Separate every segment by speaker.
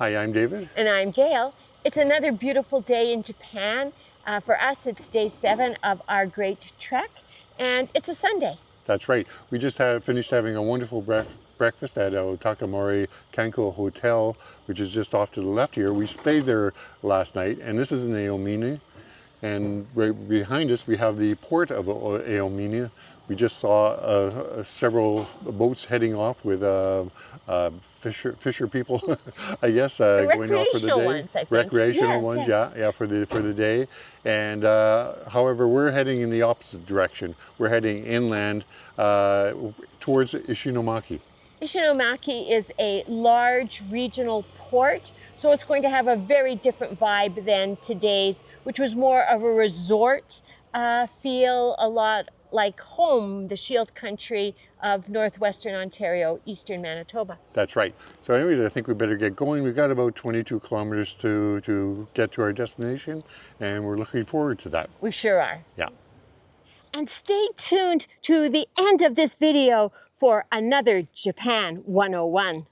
Speaker 1: Hi, I'm David.
Speaker 2: And I'm Gail. It's another beautiful day in Japan. For us, it's day 7 of our great trek, and it's a Sunday.
Speaker 1: That's right. We just finished having a wonderful breakfast at Takamori Kanko Hotel, which is just off to the left here. We stayed there last night, and this is in Aomina. And right behind us, we have the port of Aomina. We just saw several boats heading off with fisher people, I guess, going off for the day.
Speaker 2: Ones, I think.
Speaker 1: Recreational ones, yes. Yeah, for the day. And however, we're heading in the opposite direction. We're heading inland towards Ishinomaki.
Speaker 2: Ishinomaki is a large regional port, so it's going to have a very different vibe than today's, which was more of a resort feel, a lot like home, the shield country of northwestern Ontario, eastern Manitoba.
Speaker 1: That's right. So anyways, I think we better get going. We've got about 22 kilometers to get to our destination, and we're looking forward to that.
Speaker 2: We sure are.
Speaker 1: Yeah.
Speaker 2: And stay tuned to the end of this video for another Japan 101.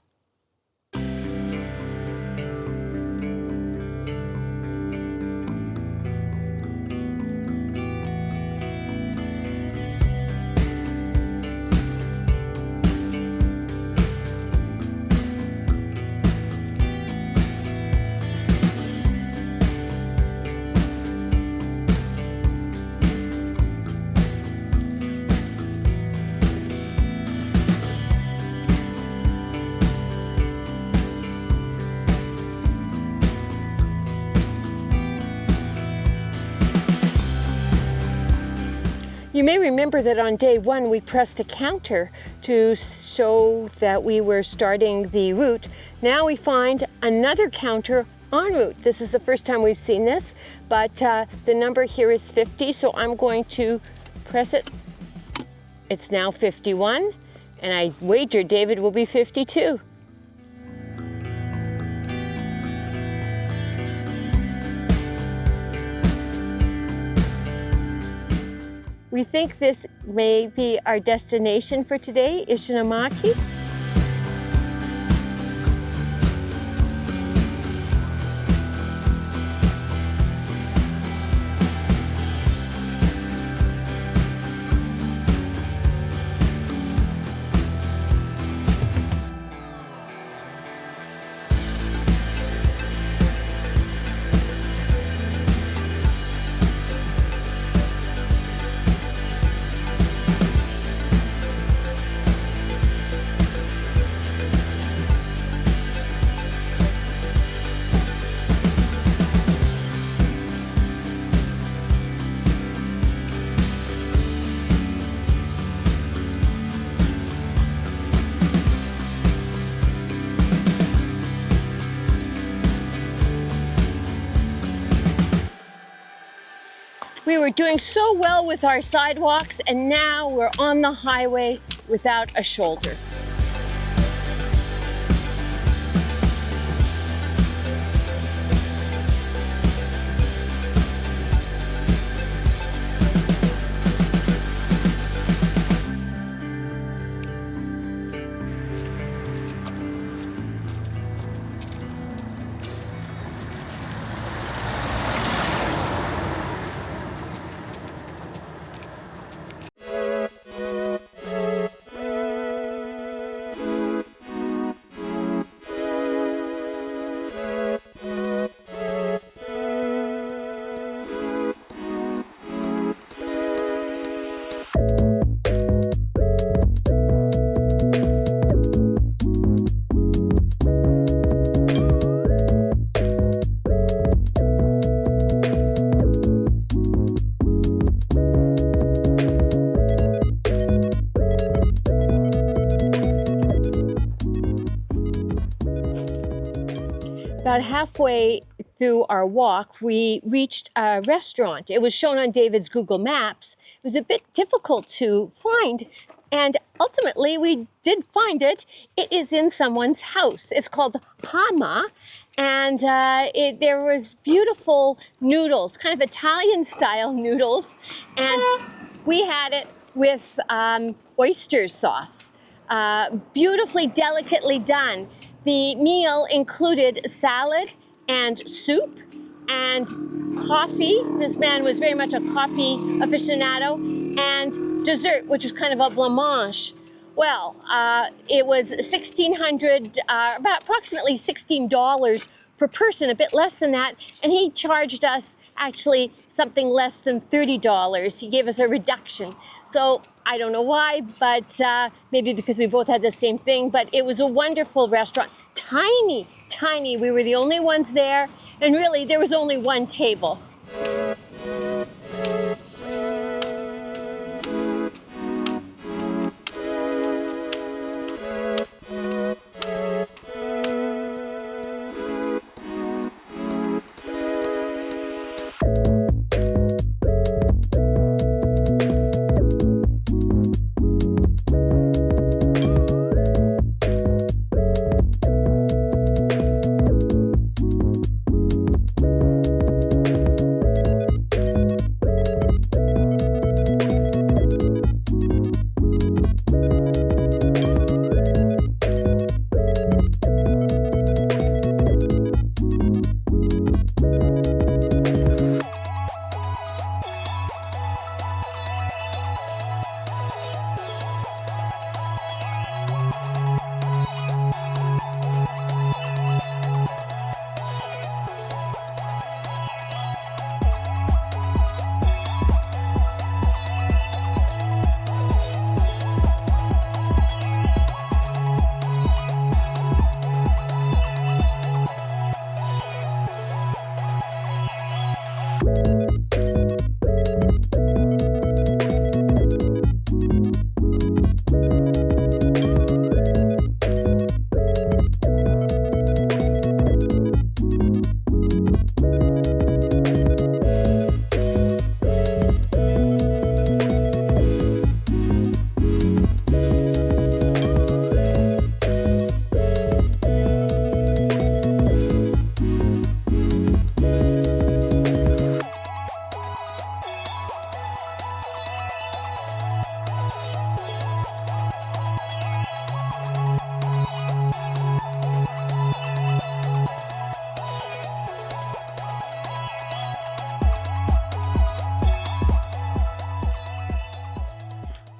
Speaker 2: You may remember that on day 1 we pressed a counter to show that we were starting the route. Now we find another counter en route. This is the first time we've seen this, but the number here is 50, so I'm going to press it. It's now 51, and I wager David will be 52. We think this may be our destination for today, Ishinomaki. We were doing so well with our sidewalks, and now we're on the highway without a shoulder. About halfway through our walk, we reached a restaurant. It was shown on David's Google Maps. It was a bit difficult to find, and ultimately we did find it. It is in someone's house. It's called Hama, and there was beautiful noodles, kind of Italian-style noodles, and we had it with oyster sauce. Beautifully, delicately done. The meal included salad and soup and coffee. This man was very much a coffee aficionado, and dessert, which was kind of a blancmange. Well, it was about approximately $16 per person, a bit less than that, and he charged us actually something less than $30. He gave us a reduction. So I don't know why, but maybe because we both had the same thing, but it was a wonderful restaurant. Tiny, tiny. We were the only ones there, and really there was only one table.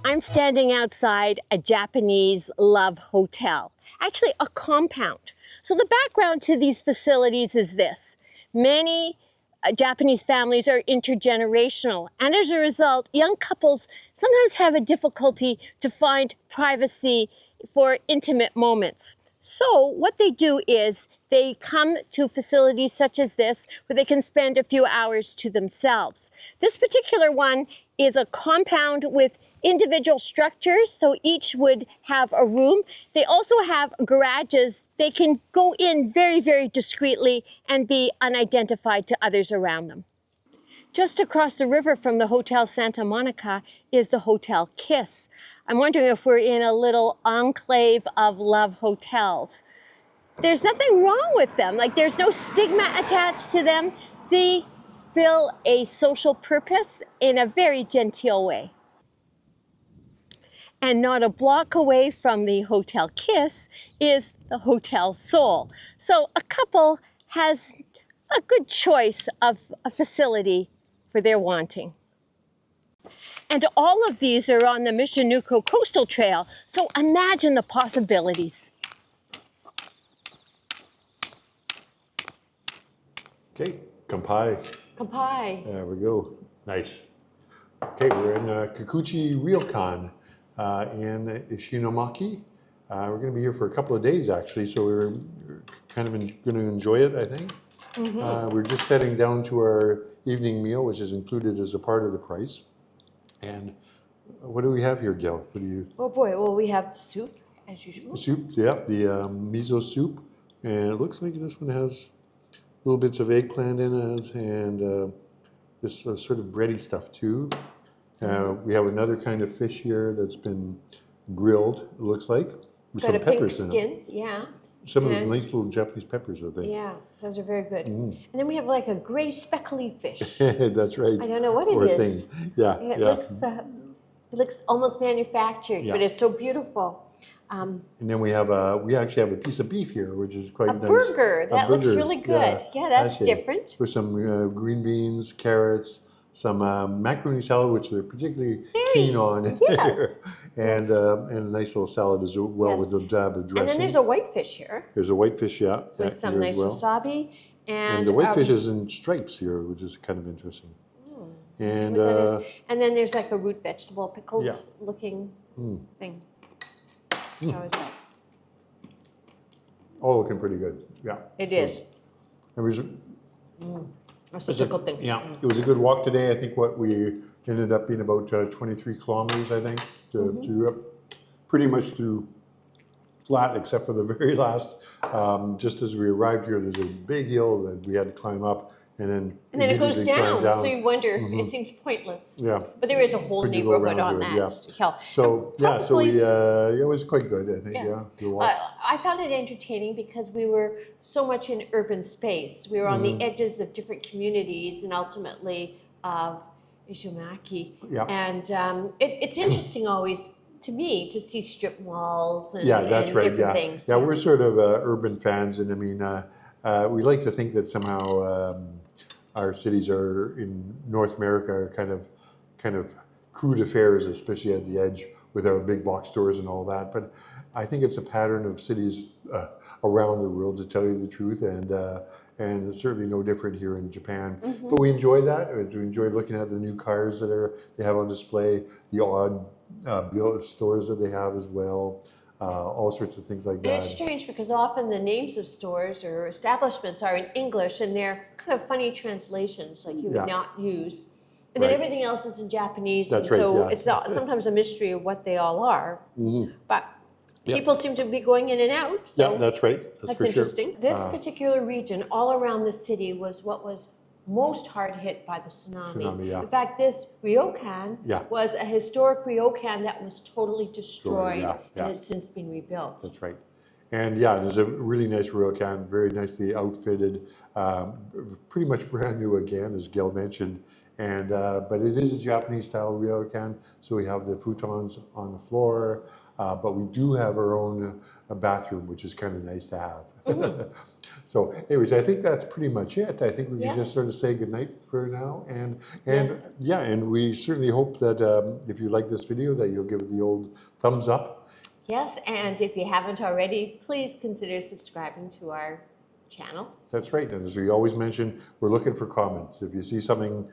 Speaker 2: I'm standing outside a Japanese love hotel, actually a compound. So the background to these facilities is this. Many Japanese families are intergenerational, and as a result, young couples sometimes have a difficulty to find privacy for intimate moments. So what they do is they come to facilities such as this where they can spend a few hours to themselves. This particular one is a compound with individual structures, so each would have a room. They also have garages. They can go in very, very discreetly and be unidentified to others around them. Just across the river from the Hotel Santa Monica is the Hotel Kiss. I'm wondering if we're in a little enclave of love hotels. There's nothing wrong with them. Like, there's no stigma attached to them. They fill a social purpose in a very genteel way. And not a block away from the Hotel Kiss is the Hotel Seoul. So a couple has a good choice of a facility for their wanting. And all of these are on the Michinoku Coastal Trail, so imagine the possibilities.
Speaker 1: Okay, kampai.
Speaker 2: Kampai.
Speaker 1: There we go. Nice. Okay, we're in Kikuchi Ryokan in Ishinomaki. We're going to be here for a couple of days, actually, so we're kind of going to enjoy it, I think. Mm-hmm. We're just setting down to our evening meal, which is included as a part of the price. And what do we have here, Gil? What do you?
Speaker 2: Oh boy, well, we have the soup, as usual.
Speaker 1: Soup, yeah, the miso soup. And it looks like this one has little bits of eggplant in it, and this sort of bready stuff too. We have another kind of fish here that's been grilled, it looks like, with some peppers in it.
Speaker 2: Yeah.
Speaker 1: Some of those nice little Japanese peppers, I think.
Speaker 2: Yeah, those are very good. And then we have like a gray speckly fish.
Speaker 1: That's right.
Speaker 2: I don't know what it is.
Speaker 1: Yeah,
Speaker 2: It looks almost manufactured, but it's so beautiful.
Speaker 1: And then we actually have a piece of beef here, which is quite
Speaker 2: A
Speaker 1: nice.
Speaker 2: burger. That looks
Speaker 1: burger,
Speaker 2: really good. Yeah, that's different.
Speaker 1: With some green beans, carrots, some macaroni salad, which they're particularly keen on.
Speaker 2: Yes.
Speaker 1: And a nice little salad as well with a dab of dressing.
Speaker 2: And then there's a whitefish here.
Speaker 1: There's a whitefish,
Speaker 2: with some nice wasabi.
Speaker 1: And the whitefish is in stripes here, which is kind of interesting. And
Speaker 2: then there's like a root vegetable, pickled looking thing. How is that?
Speaker 1: All looking pretty good. Yeah.
Speaker 2: It is.
Speaker 1: It was.
Speaker 2: That's the pickled thing.
Speaker 1: Yeah, it was a good walk today. I think we ended up being about 23 kilometers, I think, to pretty much through flat, except for the very last. Just as we arrived here, there's a big hill that we had to climb up, and then
Speaker 2: it goes down. So you wonder. It seems pointless.
Speaker 1: Yeah.
Speaker 2: But there is a whole neighborhood on that hill.
Speaker 1: So it was quite good, I think.
Speaker 2: Yes.
Speaker 1: To walk.
Speaker 2: I found it entertaining because we were so much in urban space. We were on the edges of different communities and ultimately of Ishinomaki.
Speaker 1: Yeah.
Speaker 2: And it's interesting always to me to see strip malls and,
Speaker 1: that's right.
Speaker 2: different things.
Speaker 1: Yeah, we're sort of urban fans, and I mean, we like to think that somehow our cities are in North America are kind of crude affairs, especially at the edge with our big box stores and all that. But I think it's a pattern of cities around the world, to tell you the truth, and it's certainly no different here in Japan. But we enjoy that. We enjoy looking at the new cars that they have on display, the odd stores that they have as well. All sorts of things like that.
Speaker 2: And it's strange because often the names of stores or establishments are in English and they're kind of funny translations like you would not use. And then everything else is in Japanese.
Speaker 1: That's
Speaker 2: and so it's not, sometimes a mystery of what they all are. But people seem to be going in and out. So
Speaker 1: that's right.
Speaker 2: That's interesting. This particular region all around the city was what was most hard hit by the tsunami. In fact, this ryokan was a historic ryokan that was totally destroyed and has since been rebuilt.
Speaker 1: That's right. And there's a really nice ryokan, very nicely outfitted, pretty much brand new again, as Gail mentioned. And but it is a Japanese style ryokan, so we have the futons on the floor, but we do have our own bathroom, which is kind of nice to have. So anyways, I think that's pretty much it. I think we can just sort of say goodnight for now. And we certainly hope that if you like this video, that you'll give it the old thumbs up.
Speaker 2: Yes, and if you haven't already, please consider subscribing to our channel.
Speaker 1: That's right. And as we always mention, we're looking for comments. If you see something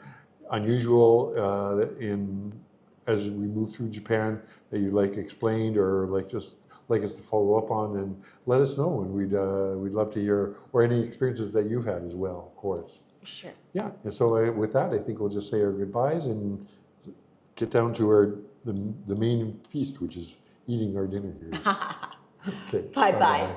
Speaker 1: unusual as we move through Japan that you'd like explained or like us to follow up on, then let us know, and we'd love to hear, or any experiences that you've had as well, of course.
Speaker 2: Sure.
Speaker 1: Yeah, and so with that, I think we'll just say our goodbyes and get down to the main feast, which is eating our dinner here. Okay.
Speaker 2: Bye-bye.